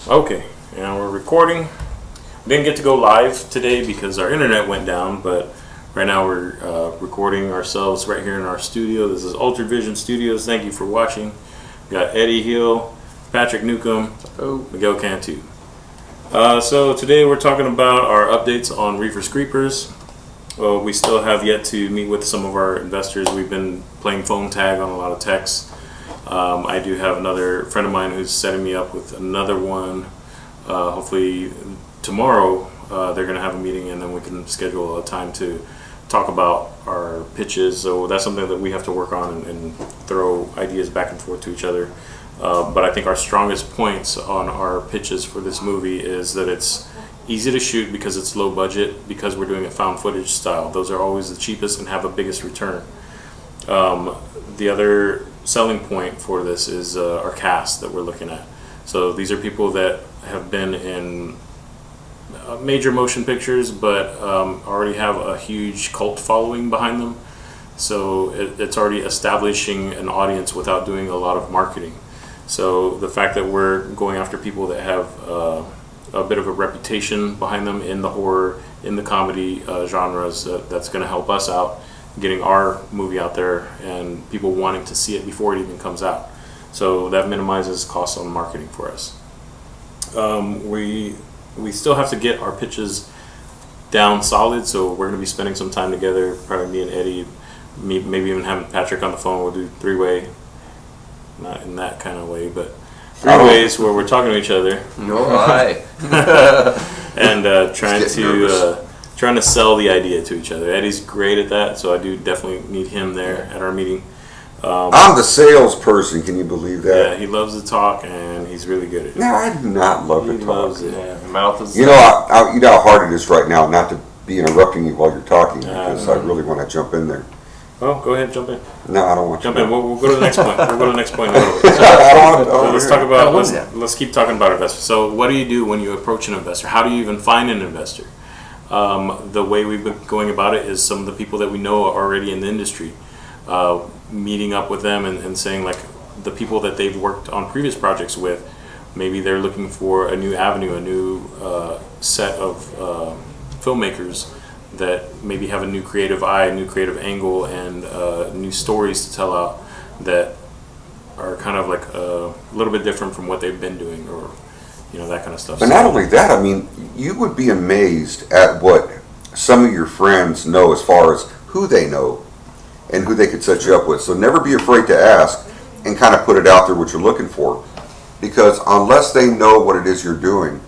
Okay, and we're recording. We didn't get to go live today because our internet went down, but right now we're recording ourselves right here in our studio. This is Altered Vision Studios. Thank you for watching. We got Eddie Hill, Patrick Newcomb, Miguel Cantu. So today we're talking about our updates on Reefers Creepers. Well, we still have yet to meet with some of our investors. We've been playing phone tag on a lot of texts. I do have another friend of mine who's setting me up with another one. Hopefully tomorrow they're going to have a meeting, and then we can schedule a time to talk about our pitches. So that's something that we have to work on and throw ideas back and forth to each other. But I think our strongest points on our pitches for this movie is that it's easy to shoot because it's low budget, because we're doing it found footage style. Those are always the cheapest and have the biggest return. The other selling point for this is our cast that we're looking at. So these are people that have been in major motion pictures, but already have a huge cult following behind them. So it's already establishing an audience without doing a lot of marketing. So the fact that we're going after people that have a bit of a reputation behind them in the horror, in the comedy genres, that's going to help us out getting our movie out there and people wanting to see it before it even comes out. So that minimizes costs on marketing for us. We still have to get our pitches down solid, so we're going to be spending some time together, probably me and Eddie, maybe even having Patrick on the phone. We'll do three-way, not in that kind of way, but three ways where we're talking to each other. No lie. And trying to sell the idea to each other. Eddie's great at that, so I do definitely need him there at our meeting. I'm the salesperson. Can you believe that? Yeah, he loves to talk, and he's really good at it. No, I do not love to He talk. loves it. Yeah, mouth is. You know, you know how hard it is right now not to be interrupting you while you're talking, because I really want to jump in there. Oh, go ahead, jump in. No, I don't want Jump to. in. We'll go to the next point. We'll go to the next point. I don't want Let's talk about. Let's keep talking about investors. So, what do you do when you approach an investor? How do you even find an investor? The way we've been going about it is some of the people that we know are already in the industry, meeting up with them and saying, like, the people that they've worked on previous projects with, maybe they're looking for a new avenue, a new set of filmmakers that maybe have a new creative eye, a new creative angle, and new stories to tell out that are kind of like a little bit different from what they've been doing, or that kind of stuff. But not only that, I mean, you would be amazed at what some of your friends know as far as who they know and who they could set you up with. So never be afraid to ask and kind of put it out there what you're looking for, because unless they know what it is you're doing,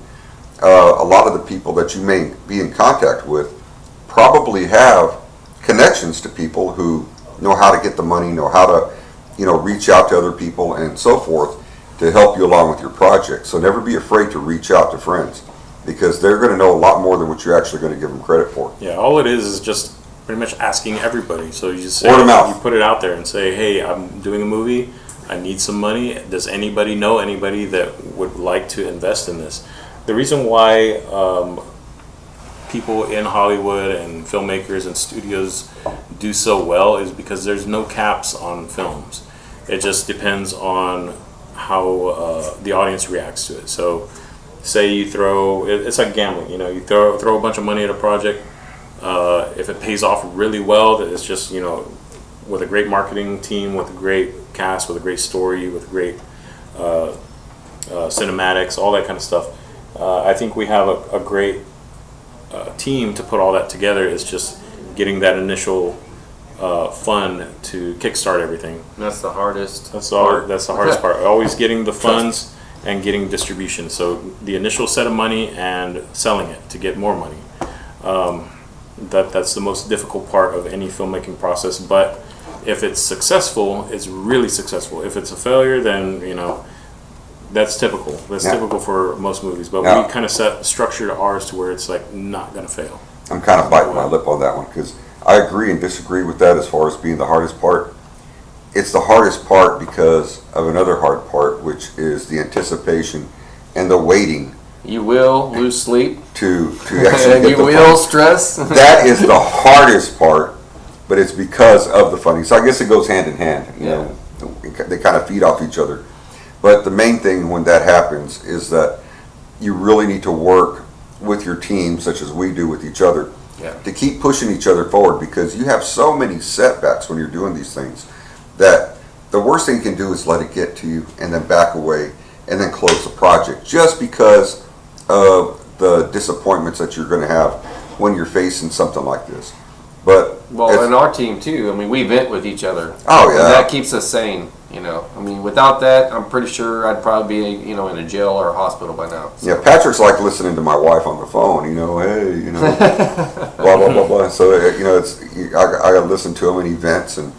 a lot of the people that you may be in contact with probably have connections to people who know how to get the money, know how to reach out to other people and so forth to help you along with your project. So never be afraid to reach out to friends, because they're going to know a lot more than what you're actually going to give them credit for. Yeah, all it is just pretty much asking everybody. So you just say, word of mouth. You put it out there and say, hey, I'm doing a movie, I need some money. Does anybody know anybody that would like to invest in this? The reason why people in Hollywood and filmmakers and studios do so well is because there's no caps on films. It just depends on how the audience reacts to it. So say you throw, it's like gambling, you throw a bunch of money at a project. If it pays off really well, that it's just, with a great marketing team, with a great cast, with a great story, with great cinematics, all that kind of stuff. I think we have a great team to put all that together. It's just getting that initial fund to kickstart everything. That's the hardest. That's the hardest part. Always getting the funds and getting distribution. So the initial set of money and selling it to get more money. That's the most difficult part of any filmmaking process. But if it's successful, it's really successful. If it's a failure, then that's typical. That's typical for most movies. But we kind of structured ours to where it's like not gonna fail. I'm kind of biting my lip on that one, because I agree and disagree with that as far as being the hardest part. It's the hardest part because of another hard part, which is the anticipation and the waiting. You will lose sleep. To actually and get you the will funding. stress. That is the hardest part, but it's because of the funding. So I guess it goes hand in hand. You know, they kind of feed off each other. But the main thing when that happens is that you really need to work with your team, such as we do with each other, Yeah. to keep pushing each other forward, because you have so many setbacks when you're doing these things that the worst thing you can do is let it get to you and then back away and then close the project just because of the disappointments that you're going to have when you're facing something like this. But Well, in our team too, I mean, we vent with each other. Oh, And yeah. that keeps us sane, you know. I mean, without that, I'm pretty sure I'd probably be, you know, in a jail or a hospital by now. So. yeah, Patrick's like listening to my wife on the phone, you know, hey, you know, blah, blah, blah, blah. So, you know, I got to listen to him and he vents. And,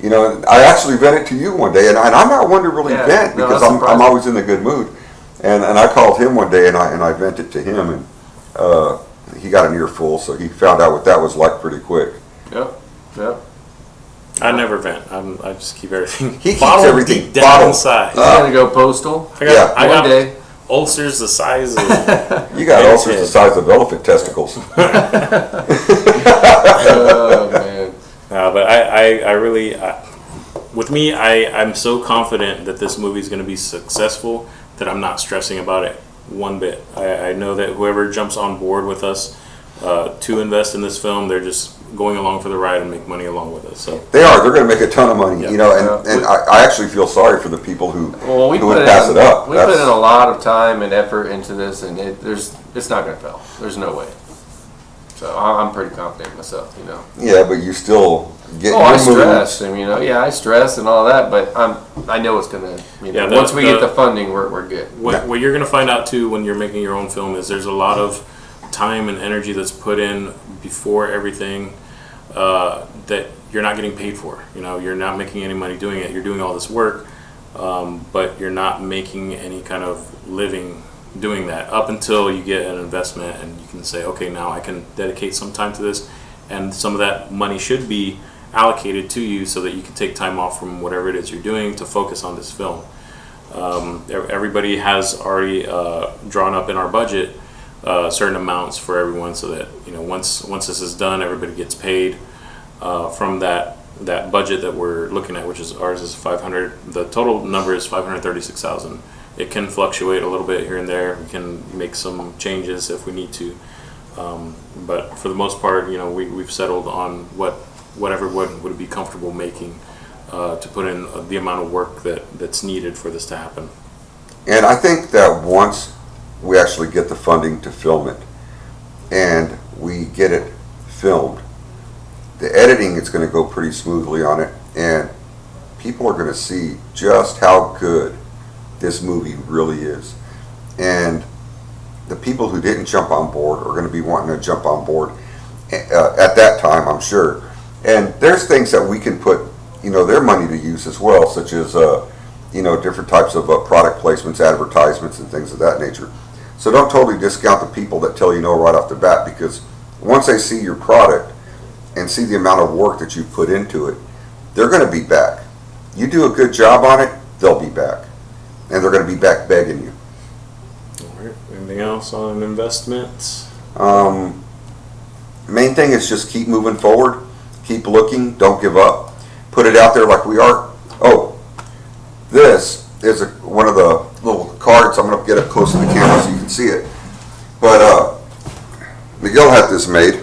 you know, I actually vented to you one day, and I'm not one to really Yeah, vent no, because that's I'm surprising. always in a good mood. And I called him one day and I vented to him, and he got an earful, so he found out what that was like pretty quick. Yep. Yep. I never vent. I just keep everything. He keeps bottled everything deep down bottled. inside. I'm gonna go postal. I got, Yeah. I One got day. ulcers the size of. You got Man's ulcers the head. size of elephant testicles. Oh man. But I really, with me, I'm so confident that this movie is going to be successful that I'm not stressing about it one bit. I know that whoever jumps on board with us to invest in this film, they're just going along for the ride and make money along with us. So They're going to make a ton of money, Yeah. you know, Yeah. and I actually feel sorry for the people who Well, would pass it up. We put in a lot of time and effort into this, and it's not gonna fail. There's no way. So I'm pretty confident myself, you know. Yeah, but you still get Oh, I your moves. stress, and you know, yeah, I stress and all that, but I know it's gonna. You know, Yeah, once we get the funding, we're good. what you're going to find out too when you're making your own film is there's a lot of time and energy that's put in before everything that you're not getting paid for. You know, you're not making any money doing it. You're doing all this work, but you're not making any kind of living doing that up until you get an investment and you can say, okay, now I can dedicate some time to this, and some of that money should be allocated to you so that you can take time off from whatever it is you're doing to focus on this film. Everybody has already drawn up in our budget certain amounts for everyone, so that, you know, once this is done, everybody gets paid from that budget that we're looking at, which is ours is 500. The total number is 536,000. It can fluctuate a little bit here and there. We can make some changes if we need to, but for the most part, you know, we've settled on whatever would be comfortable making to put in the amount of work that's needed for this to happen. And I think that once we actually get the funding to film it and we get it filmed, the editing is going to go pretty smoothly on it, and people are going to see just how good this movie really is. And the people who didn't jump on board are going to be wanting to jump on board at that time, I'm sure. And there's things that we can put, you know, their money to use as well, such as, you know, different types of product placements, advertisements, and things of that nature. So don't totally discount the people that tell you no right off the bat, because once they see your product and see the amount of work that you put into it, they're going to be back. You do a good job on it, they'll be back. And they're going to be back begging you. All right. Anything else on investments? Main thing is just keep moving forward, keep looking, don't give up. Put it out there like we are. Oh, this is one of the little cards. I'm going to get up close to the camera so you can see it. But Miguel had this made.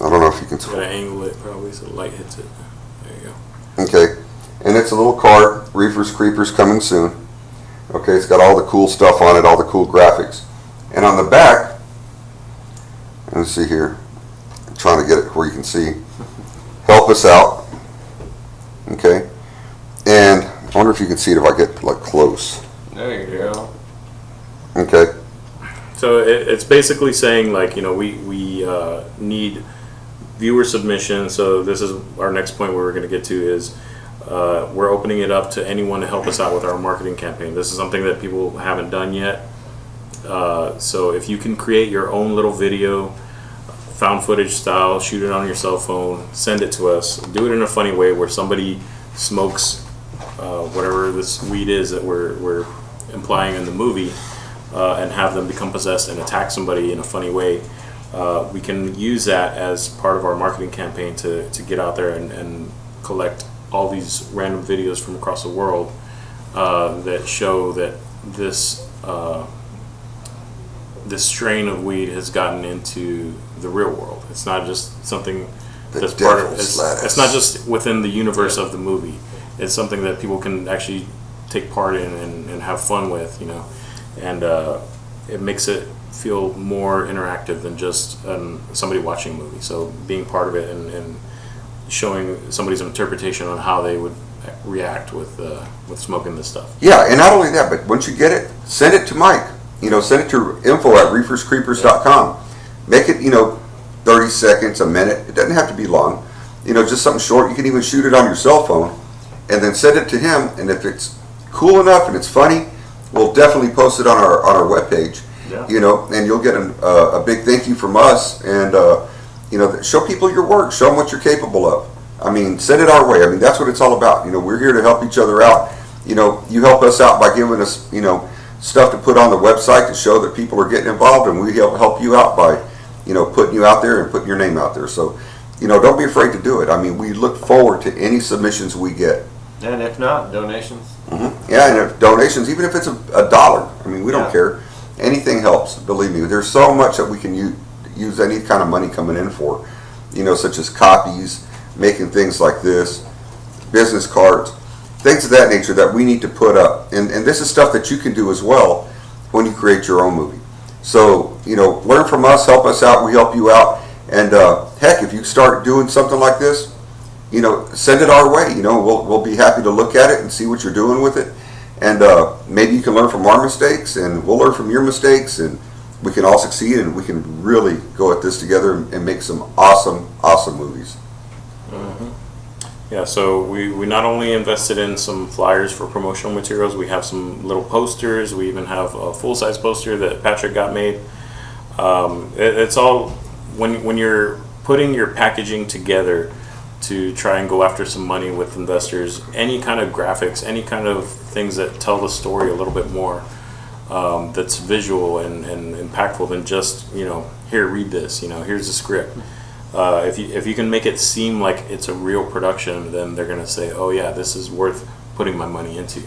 I don't know if you can see. Gotta angle it probably so the light hits it. There you go. Okay, and it's a little card, Reefers, Creepers coming soon. Okay, it's got all the cool stuff on it, all the cool graphics. And on the back, let's see here, I'm trying to get it where you can see, help us out. Okay, and I wonder if you can see it if I get like close. There you go. Okay, So it's basically saying, like, you know, we need viewer submission. So this is our next point where we're going to get to is we're opening it up to anyone to help us out with our marketing campaign. This is something that people haven't done yet. So if you can create your own little video, found footage style, shoot it on your cell phone, send it to us. Do it in a funny way where somebody smokes whatever this weed is that we're implying in the movie, and have them become possessed and attack somebody in a funny way. We can use that as part of our marketing campaign to get out there and collect all these random videos from across the world that show that this this strain of weed has gotten into the real world. It's not just something The that's part of devil's lettuce. it's not just within the universe of the movie. It's something that people can actually take part in and have fun with, and it makes it feel more interactive than just somebody watching a movie. So being part of it and showing somebody's interpretation on how they would react with smoking this stuff. Yeah, and not only that, but once you get it, send it to Mike. Send it to info@reeferscreepers.com. Make it, 30 seconds, a minute. It doesn't have to be long. Just something short. You can even shoot it on your cell phone and then send it to him. And if it's cool enough and it's funny, we'll definitely post it on our webpage. Yeah. And you'll get a big thank you from us. And, show people your work. Show them what you're capable of. I mean, send it our way. I mean, that's what it's all about. We're here to help each other out. You help us out by giving us, stuff to put on the website to show that people are getting involved, and we help you out by, putting you out there and putting your name out there. So, don't be afraid to do it. I mean, we look forward to any submissions we get. And if not, donations. Mm-hmm. Yeah, and if donations, even if it's $1, I mean, we don't Yeah. care. Anything helps. Believe me, there's so much that we can use any kind of money coming in for, such as copies, making things like this, business cards, things of that nature that we need to put up. And this is stuff that you can do as well when you create your own movie. So, learn from us, help us out, we help you out. And heck, if you start doing something like this, send it our way. We'll be happy to look at it and see what you're doing with it. And maybe you can learn from our mistakes, and we'll learn from your mistakes, and we can all succeed, and we can really go at this together and make some awesome, awesome movies. Mm-hmm. Yeah, so we not only invested in some flyers for promotional materials, we have some little posters, we even have a full-size poster that Patrick got made. It's all, when you're putting your packaging together to try and go after some money with investors, any kind of graphics, any kind of things that tell the story a little bit more, that's visual and impactful than just, here, read this, here's the script. If you can make it seem like it's a real production, then they're going to say, oh yeah, this is worth putting my money into.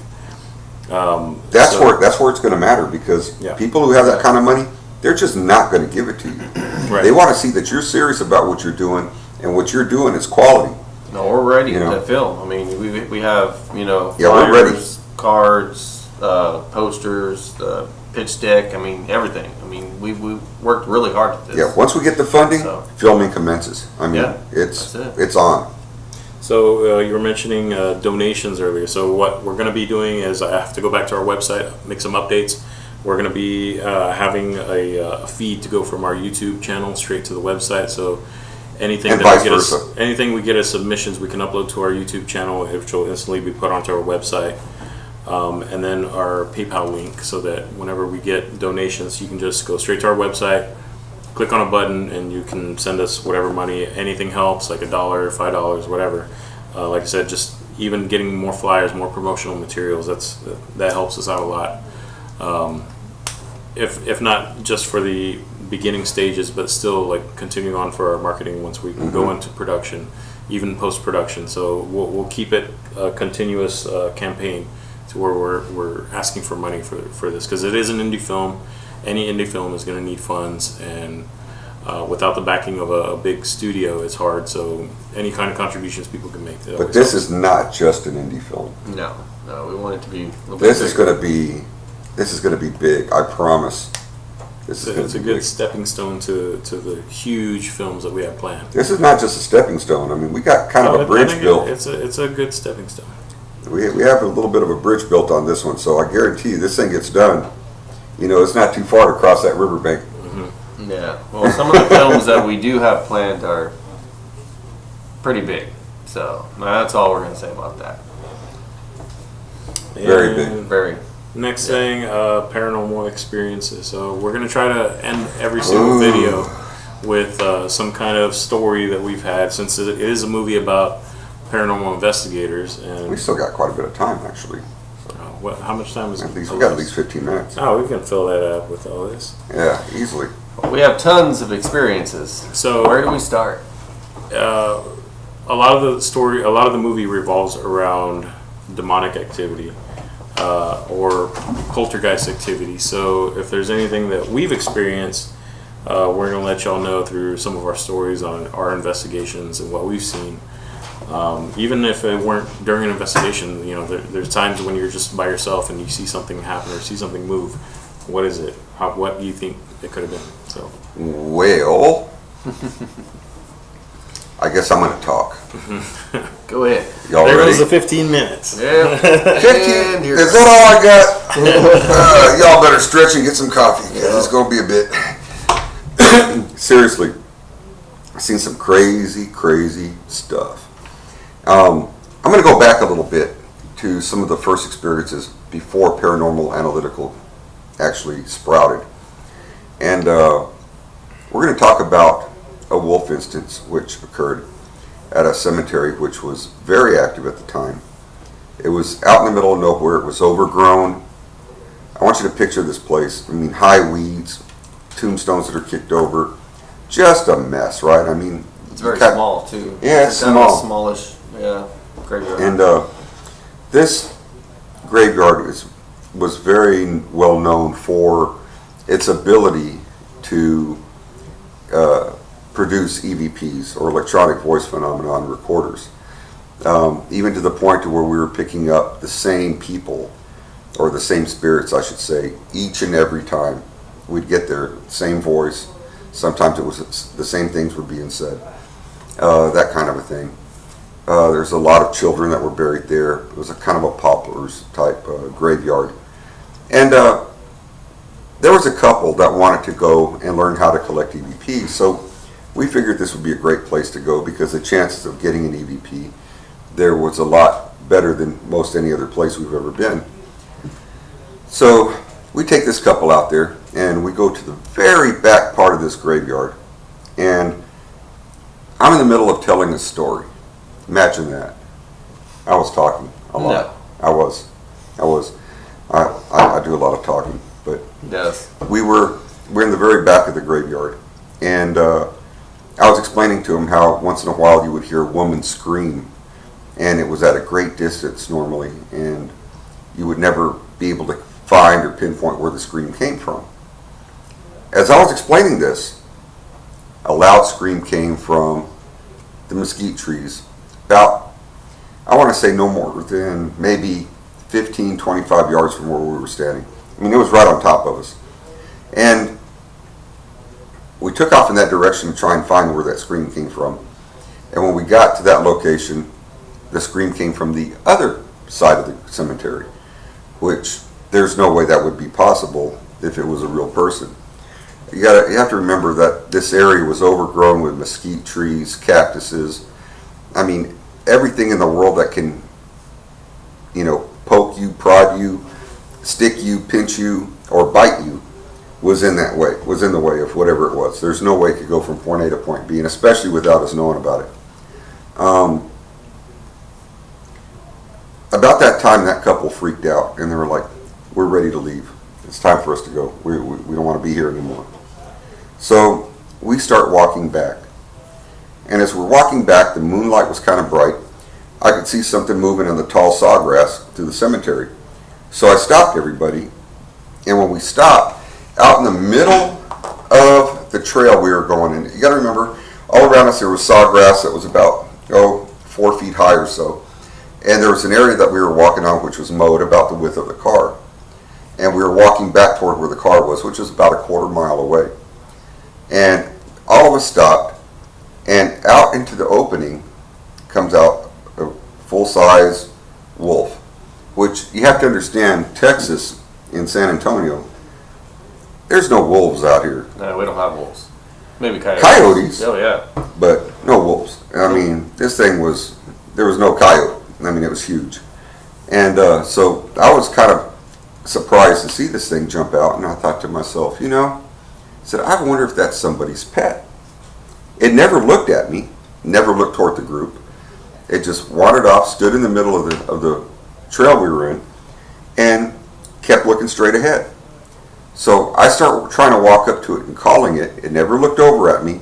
That's where it's going to matter, because people who have that kind of money, they're just not going to give it to you. Right. They want to see that you're serious about what you're doing, and what you're doing is quality. No, we're ready to film. I mean, we have, flyers, we're ready. cards, posters, pitch deck, I mean, everything. I mean, we worked really hard at this. Yeah, once we get the funding, filming commences. I mean, that's it's on. So you were mentioning donations earlier. So what we're going to be doing is, I have to go back to our website, make some updates. We're going to be having a feed to go from our YouTube channel straight to the website. So anything And that vice we get versa. anything we get as submissions, we can upload to our YouTube channel, which will instantly be put onto our website. And then our PayPal link, so that whenever we get donations, you can just go straight to our website, click on a button, and you can send us whatever money. Anything helps, like $1, $5, whatever. Like I said, just even getting more flyers, more promotional materials, that helps us out a lot. If not just for the beginning stages, but still like continuing on for our marketing once we go into production, even post-production. So we'll keep it a continuous campaign to where we're asking for money for this, because it is an indie film. Any indie film is going to need funds, and without the backing of a big studio, it's hard. So any kind of contributions people can make. But this is not just an indie film. No, we want it to be a little bit This bigger. is going to be big. I promise. It's a good stepping stone to the huge films that we have planned. This is not just a stepping stone. I mean, we got kind of a bridge built. It's a good stepping stone. We have a little bit of a bridge built on this one, so I guarantee you this thing gets done. It's not too far to cross that riverbank. Yeah. Well, some of the films that we do have planned are pretty big. So that's all we're going to say about that. Very big. Very. Next thing, paranormal experiences. So we're going to try to end every single video with some kind of story that we've had, since it is a movie about paranormal investigators. And We still got quite a bit of time, actually. how much time is it? We got at least 15 minutes. Oh, we can fill that up with all this. Yeah, easily. We have tons of experiences. So Where do we start? a lot of the movie revolves around demonic activity. or poltergeist activity. So if there's anything that we've experienced, we're going to let y'all know through some of our stories on our investigations and what we've seen. Even if it weren't during an investigation, there's times when you're just by yourself and you see something happen or see something move. What is it? What do you think it could have been? So, well, I guess I'm going to talk. Go ahead. Y'all there ready? goes the 15 minutes. Yeah. 15? Is that all I got? Y'all better stretch and get some coffee, because it's going to be a bit. Seriously, I've seen some crazy, crazy stuff. I'm going to go back a little bit to some of the first experiences before paranormal analytical actually sprouted. And we're going to talk about a wolf instance which occurred at a cemetery which was very active at the time. It was out in the middle of nowhere. It was overgrown. I want you to picture this place. I mean, high weeds, tombstones that are kicked over. Just a mess, right? I mean, It's very small, too. Yeah, it's kind small. of a smallish, graveyard. And this graveyard was very well known for its ability to produce EVPs, or electronic voice phenomenon recorders, even to the point to where we were picking up the same people, or the same spirits, I should say, each and every time we'd get there. Same voice. Sometimes it was the same things were being said. That kind of a thing. There's a lot of children that were buried there. It was a kind of a poplars type graveyard. And there was a couple that wanted to go and learn how to collect EVPs. So we figured this would be a great place to go, because the chances of getting an EVP there was a lot better than most any other place we've ever been. So we take this couple out there and we go to the very back part of this graveyard. And I'm in the middle of telling a story. Imagine that. I was talking a lot. No. I do a lot of talking, but Yes. we're in the very back of the graveyard, and I was explaining to him how once in a while you would hear a woman scream, and it was at a great distance normally, and you would never be able to find or pinpoint where the scream came from. As I was explaining this, a loud scream came from the mesquite trees, about, I want to say no more than maybe 15, 25 yards from where we were standing. I mean, it was right on top of us. And we took off in that direction to try and find where that scream came from. And when we got to that location, the scream came from the other side of the cemetery, which there's no way that would be possible if it was a real person. You have to remember that this area was overgrown with mesquite trees, cactuses. I mean, everything in the world that can, poke you, prod you, stick you, pinch you, or bite you was in the way of whatever it was. There's no way it could go from point A to point B, and especially without us knowing about it. About that time, that couple freaked out, and they were like, "We're ready to leave. It's time for us to go. We don't want to be here anymore." So we start walking back. And as we're walking back, the moonlight was kind of bright. I could see something moving in the tall sawgrass through the cemetery. So I stopped everybody. And when we stopped, out in the middle of the trail we were going in, you got to remember, all around us there was sawgrass that was about 4 feet high or so. And there was an area that we were walking on which was mowed about the width of the car. And we were walking back toward where the car was, which was about a quarter mile away. And all of us stopped, and out into the opening comes out a full-size wolf, which you have to understand, Texas, in San Antonio, there's no wolves out here. No, we don't have wolves. Maybe coyotes. Coyotes. Oh, yeah. But no wolves. I mean, this thing there was no coyote. I mean, it was huge. And so I was kind of surprised to see this thing jump out, and I thought to myself, I said, I wonder if that's somebody's pet. It never looked at me, never looked toward the group. It just wandered off, stood in the middle of the trail we were in, and kept looking straight ahead. So I start trying to walk up to it and calling it. It never looked over at me.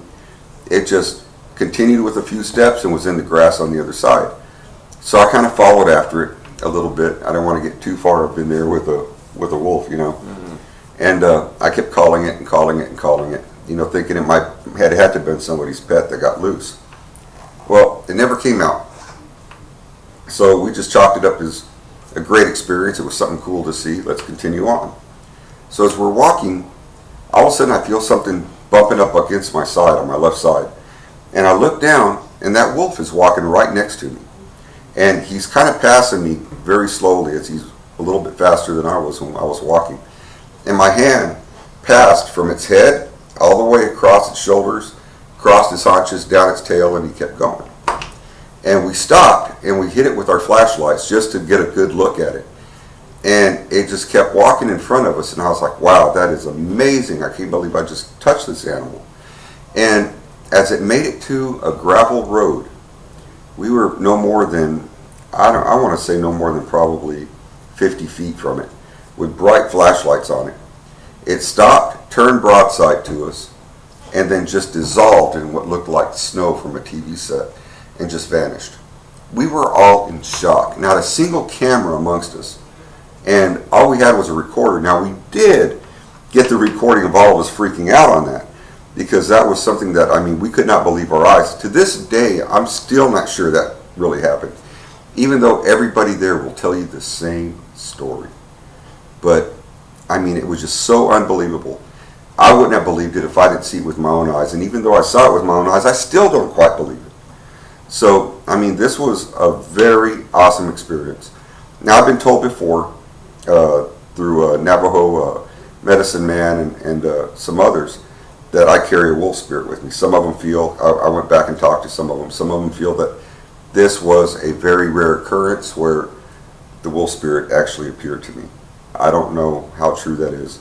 It just continued with a few steps and was in the grass on the other side. So I kind of followed after it, a little bit. I don't want to get too far up in there with a wolf, you know. And I kept calling it and calling it and calling it, you know, thinking it might had to have been somebody's pet that got loose. Well, it never came out. So we just chalked it up as a great experience. It was something cool to see. Let's continue on. So as we're walking, all of a sudden I feel something bumping up against my side, on my left side. And I look down, and that wolf is walking right next to me. And he's kind of passing me very slowly, as he's a little bit faster than I was when I was walking. And my hand passed from its head all the way across its shoulders, across its haunches, down its tail, and he kept going. And we stopped and we hit it with our flashlights just to get a good look at it. And it just kept walking in front of us, and I was like, wow, that is amazing. I can't believe I just touched this animal. And as it made it to a gravel road, we were no more than, I want to say no more than probably 50 feet from it, with bright flashlights on it. It stopped, turned broadside to us, and then just dissolved in what looked like snow from a TV set, and just vanished. We were all in shock. Not a single camera amongst us. And all we had was a recorder. Now, we did get the recording of all of us freaking out on that, because that was something that, I mean, we could not believe our eyes. To this day, I'm still not sure that really happened, even though everybody there will tell you the same story. But, I mean, it was just so unbelievable. I wouldn't have believed it if I didn't see it with my own eyes. And even though I saw it with my own eyes, I still don't quite believe it. So, I mean, this was a very awesome experience. Now, I've been told before, through Navajo medicine man and some others, that I carry a wolf spirit with me. Some of them feel, I went back and talked to some of them feel that this was a very rare occurrence where the wolf spirit actually appeared to me. I don't know how true that is,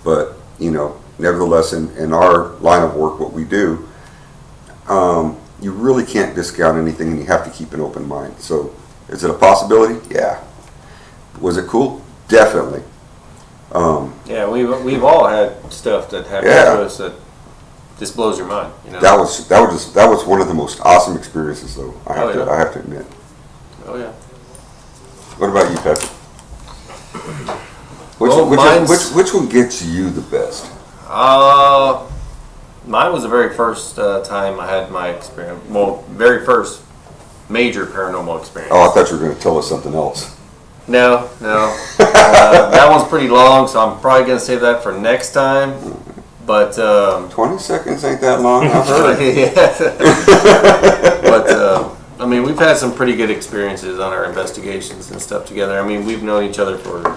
but, you know, nevertheless, in our line of work, what we do, you really can't discount anything, and you have to keep an open mind. So, is it a possibility? Yeah. Was it cool? Definitely. Yeah, we've all had stuff that happened to us that just blows your mind. You know? That was one of the most awesome experiences, though. I have to admit. Oh yeah. What about you, Patrick? Which one gets you the best? Mine was the very first time I had my experience. Well, very first major paranormal experience. Oh, I thought you were going to tell us something else. No. That one's pretty long, so I'm probably going to save that for next time. But 20 seconds ain't that long. I've heard. But I mean, we've had some pretty good experiences on our investigations and stuff together. I mean, we've known each other for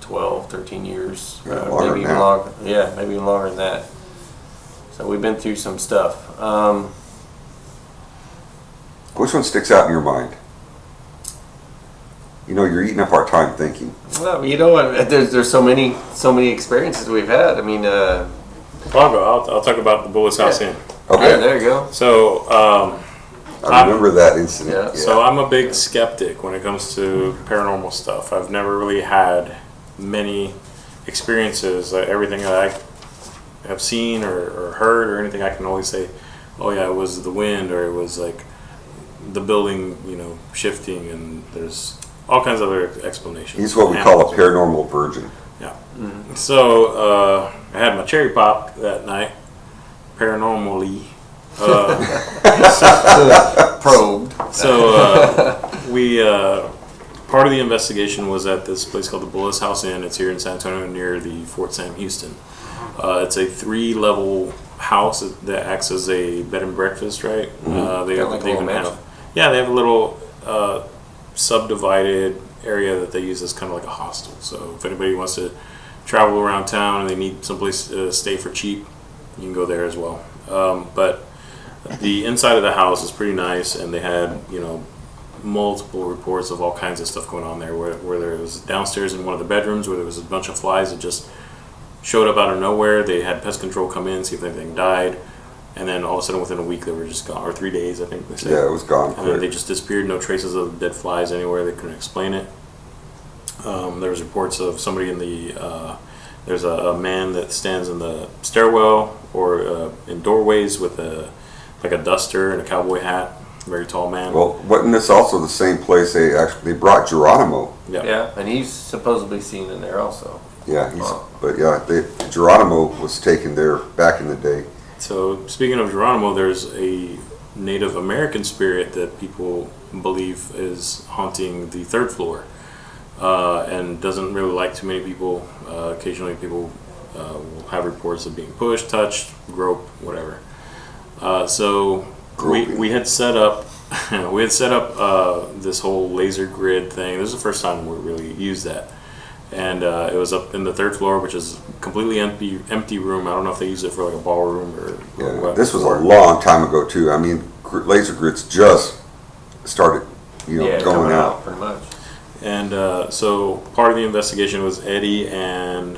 12, 13 years, maybe even longer. Yeah, maybe even longer than that. So we've been through some stuff. Which one sticks out in your mind? You know, you're eating up our time thinking. Well, you know, there's so many experiences we've had. I mean, I'll go. I'll talk about the Bullis House Inn. Okay, yeah, there you go. So I remember that incident. Yeah. So I'm a big skeptic when it comes to paranormal stuff. I've never really had many experiences. Everything that I have seen or heard or anything, I can always say, oh yeah, it was the wind, or it was like the building, you know, shifting, and there's all kinds of other explanations. He's what we call a paranormal virgin. Yeah. Mm-hmm. So I had my cherry pop that night, paranormally. Probed. So we part of the investigation was at this place called the Bullis House Inn. It's here in San Antonio near the Fort Sam Houston. It's a 3-level house that acts as a bed and breakfast, right? Mm-hmm. They even have they have a little subdivided area that they use as kind of like a hostel. So if anybody wants to travel around town and they need someplace to stay for cheap, you can go there as well. But the inside of the house is pretty nice, and they had, you know, multiple reports of all kinds of stuff going on there, where there was downstairs in one of the bedrooms where there was a bunch of flies that just showed up out of nowhere. They had pest control come in, see if anything died, and then all of a sudden within a week they were just gone, or 3 days I think they said. Yeah, it was gone. And then they just disappeared, no traces of dead flies anywhere. They couldn't explain it. There was reports of somebody in the there's a man that stands in the stairwell or in doorways with a duster and a cowboy hat. very tall man. Well, wasn't this also the same place they brought Geronimo? Yeah, and he's supposedly seen in there also. Yeah, Geronimo was taken there back in the day. So speaking of Geronimo, there's a Native American spirit that people believe is haunting the third floor, and doesn't really like too many people. Occasionally people will have reports of being pushed, touched, groped, whatever. So we had set up this whole laser grid thing. This is the first time we really used that, and it was up in the third floor, which is a completely empty room. I don't know if they use it for like a ballroom or what. This was a long time ago too. I mean, laser grids just started, going out pretty much. And so part of the investigation was Eddie and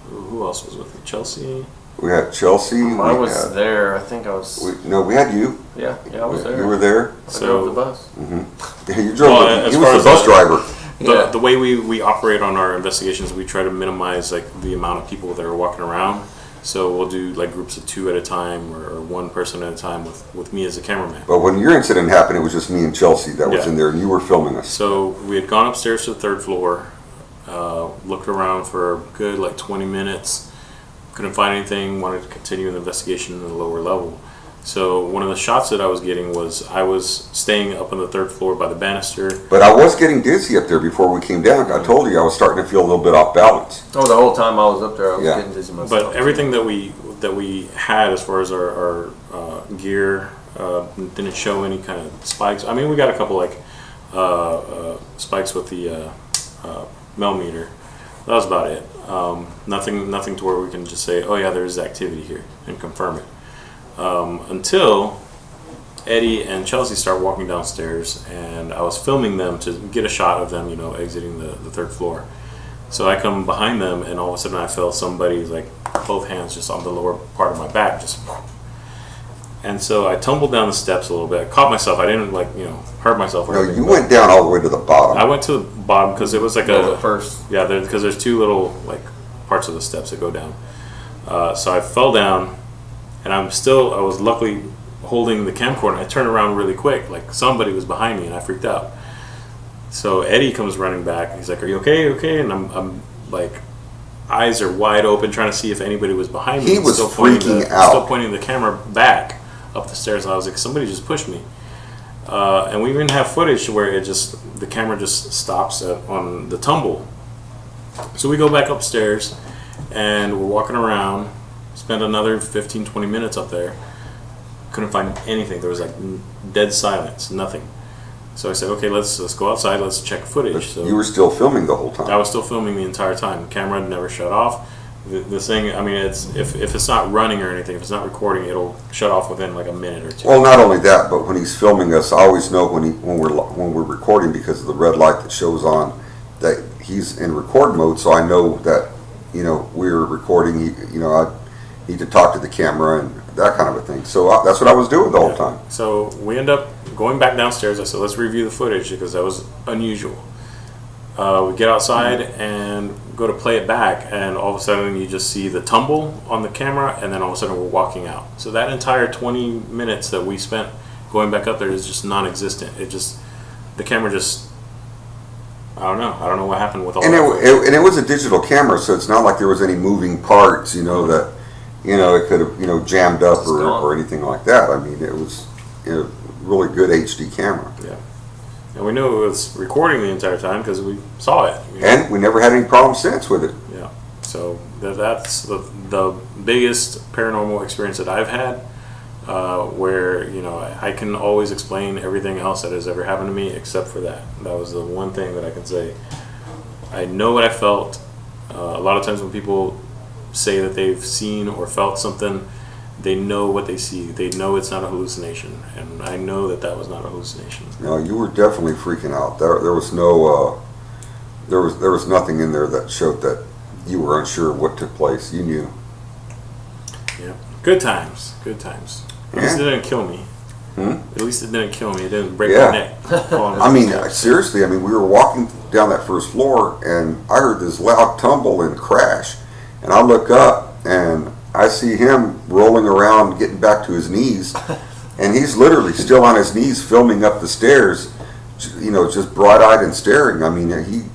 who else was with me? Chelsea. We had Chelsea. I was there. I think I was. We had you. Yeah, I was there. You were there. I drove the bus. Mm-hmm. Yeah, you drove. Well, he was the bus driver. The way we operate on our investigations, we try to minimize like the amount of people that are walking around. So we'll do like groups of 2 at a time or one person at a time with me as a cameraman. But when your incident happened, it was just me and Chelsea that was in there, and you were filming us. So we had gone upstairs to the third floor, looked around for a good like 20 minutes, couldn't find anything, wanted to continue the investigation in the lower level. So one of the shots that I was getting was I was staying up on the third floor by the banister. But I was getting dizzy up there before we came down. I told you I was starting to feel a little bit off balance. Oh, the whole time I was up there, I was getting dizzy myself. But everything that we had as far as our gear didn't show any kind of spikes. I mean, we got a couple like spikes with the millimeter. That was about it. Nothing to where we can just say, oh yeah, there is activity here and confirm it. Until Eddie and Chelsea start walking downstairs, and I was filming them to get a shot of them, exiting the third floor. So I come behind them, and all of a sudden I felt somebody's like both hands just on the lower part of my back, just. And so I tumbled down the steps a little bit. I caught myself. I didn't hurt myself. Or No, anything, you went down all the way to the bottom. I went to the bottom because it was like the first. Yeah, because there's 2 little like parts of the steps that go down. So I fell down. And I was luckily holding the camcorder, and I turned around really quick, like somebody was behind me, and I freaked out. So Eddie comes running back, he's like, are you okay? Okay? And I'm like, eyes are wide open, trying to see if anybody was behind me. He was freaking out. Still pointing the camera back up the stairs, and I was like, somebody just pushed me. And we even have footage where the camera just stops on the tumble. So we go back upstairs, and we're walking around. Spent another 15-20 minutes up there. Couldn't find anything. There was like dead silence, nothing. So I said, okay, let's go outside. Let's check footage. So you were still filming the whole time. I was still filming the entire time. The camera never shut off. The thing, I mean, if it's not running or anything, if it's not recording, it'll shut off within like a minute or 2. Well, not only that, but when he's filming us, I always know when we're recording because of the red light that shows on that he's in record mode. So I know that we're recording. I need to talk to the camera and that kind of a thing. So that's what I was doing the whole time. So we end up going back downstairs. I said, let's review the footage because that was unusual. We get outside and go to play it back, and all of a sudden you just see the tumble on the camera, and then all of a sudden we're walking out. So that entire 20 minutes that we spent going back up there is just non-existent. The camera just, I don't know what happened with all that. And it was a digital camera, so it's not like there was any moving parts, that it could have, jammed up or anything like that. I mean, it was a really good HD camera. Yeah. And we knew it was recording the entire time because we saw it. And we never had any problems since with it. Yeah. So that's the biggest paranormal experience that I've had, where, I can always explain everything else that has ever happened to me except for that. That was the one thing that I could say. I know what I felt. A lot of times when people say that they've seen or felt something, they know what they see. They know it's not a hallucination, and I know that was not a hallucination. No, you were definitely freaking out. There was no, there was nothing in there that showed that you were unsure what took place. You knew. Yeah, good times. Good times. At least it didn't kill me. At least it didn't kill me. It didn't break my neck. I mean, seriously. I mean, we were walking down that first floor, and I heard this loud tumble and crash. And I look up, and I see him rolling around, getting back to his knees, and he's literally still on his knees filming up the stairs, you know, just bright-eyed and staring. I mean,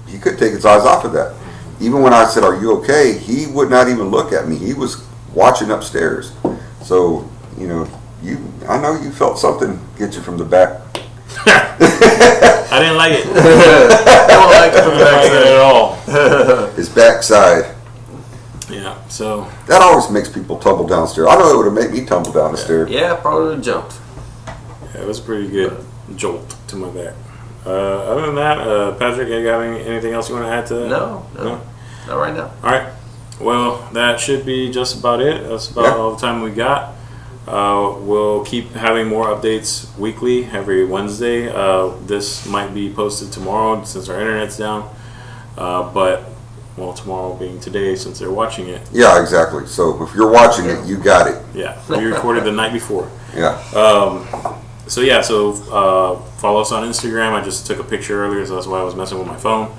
he couldn't take his eyes off of that. Even when I said, "Are you okay?" he would not even look at me. He was watching upstairs. So, you know, I know you felt something get you from the back. I didn't like it. I don't like it from the backside at all. His backside. Yeah, so That always makes people tumble downstairs. I know it would have made me tumble down the stairs. Yeah, probably jumped. yeah, it was a pretty good jolt to my back. Other than that, Patrick, you got anything else you want to add to that? No, not right now. All right. Well, that should be just about it. That's about Yeah. all the time we got. We'll keep having more updates weekly, every Wednesday. This might be posted tomorrow since our internet's down. But, well, tomorrow being today since they're watching it. Yeah, exactly. So if you're watching it, you got it. Yeah, we recorded the night before. Yeah. So follow us on Instagram. I just took a picture earlier, so that's why I was messing with my phone.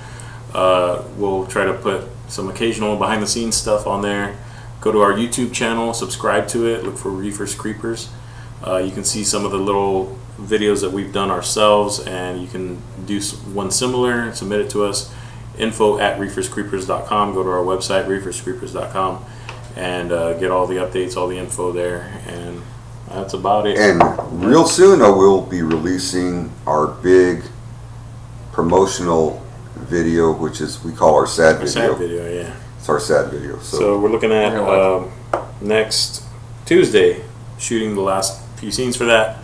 We'll try to put some occasional behind the scenes stuff on there. Go to our YouTube channel, subscribe to it, look for Reefers Creepers. You can see some of the little videos that we've done ourselves, and you can do one similar, submit it to us. info@reeferscreepers.com. Go to our website, reeferscreepers.com, and get all the updates, all the info there, and that's about it. And real soon, we'll be releasing our big promotional video, which is we call our sad Our video. sad video, yeah. It's our sad video. So we're looking at next Tuesday, shooting the last few scenes for that.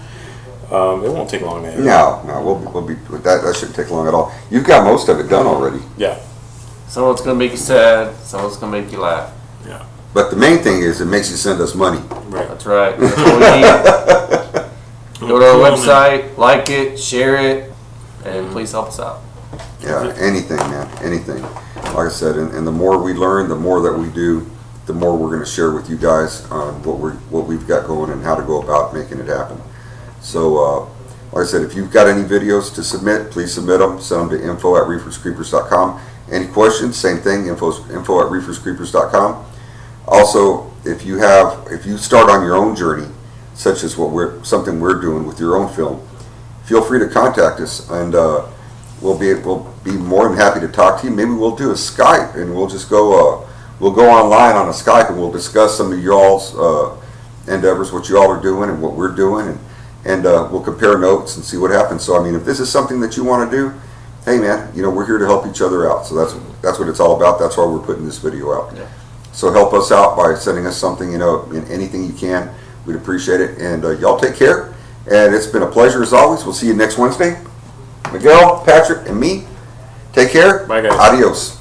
It won't take long. No, we'll be that shouldn't take long at all. You've got most of it done already. Yeah, Some of it's gonna make you sad. Some of it's gonna make you laugh. yeah, But the main thing is it makes you send us money. right. That's right. That's what we need. Go to our website, like it, share it, and please help us out. Yeah, anything, man, anything. Like I said, and the more we learn, the more that we do, the more we're going to share with you guys on what we've got going and how to go about making it happen. So, like I said, if you've got any videos to submit, please submit them. Send them to info@reeferscreepers.com. Any questions? Same thing. info@reeferscreepers.com. Also, if you start on your own journey, such as something we're doing with your own film, feel free to contact us, and we'll be more than happy to talk to you. Maybe we'll do a Skype, and we'll just go online on a Skype, and we'll discuss some of y'all's endeavors, what you all are doing and what we're doing, and we'll compare notes and see what happens. So, I mean, if this is something that you want to do, hey, man, you know, we're here to help each other out. So that's what it's all about. That's why we're putting this video out. Yeah. So help us out by sending us something, you know, in anything you can. We'd appreciate it. And y'all take care. And it's been a pleasure as always. We'll see you next Wednesday. Miguel, Patrick, and me. Take care. Bye, guys. Adios.